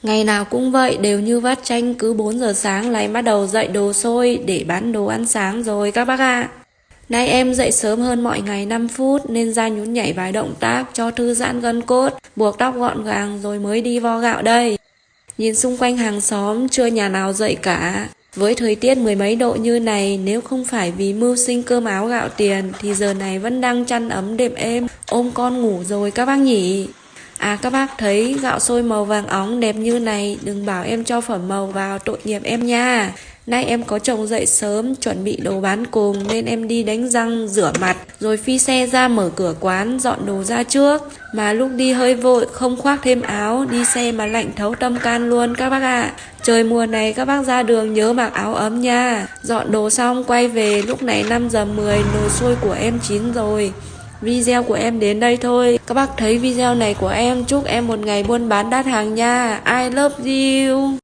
Ngày nào cũng vậy, đều như vắt chanh, cứ 4 giờ sáng lại bắt đầu dậy đồ sôi để bán đồ ăn sáng rồi các bác ạ. Nay em dậy sớm hơn mọi ngày 5 phút nên ra nhún nhảy vài động tác cho thư giãn gân cốt, buộc tóc gọn gàng rồi mới đi vo gạo đây. Nhìn xung quanh hàng xóm chưa nhà nào dậy cả. Với thời tiết mười mấy độ như này, nếu không phải vì mưu sinh cơm áo gạo tiền thì giờ này vẫn đang chăn ấm đệm êm, ôm con ngủ rồi các bác nhỉ. À các bác thấy gạo sôi màu vàng óng đẹp như này, đừng bảo em cho phẩm màu vào tội nghiệp em nha. Nay em có chồng dậy sớm, chuẩn bị đồ bán cùng nên em đi đánh răng, rửa mặt, rồi phi xe ra mở cửa quán, dọn đồ ra trước. Mà lúc đi hơi vội, không khoác thêm áo, đi xe mà lạnh thấu tâm can luôn các bác ạ. Trời mùa này các bác ra đường nhớ mặc áo ấm nha. Dọn đồ xong quay về, lúc này 5 giờ 10, nồi xôi của em chín rồi. Video của em đến đây thôi. Các bác thấy video này của em, chúc em một ngày buôn bán đắt hàng nha. I love you.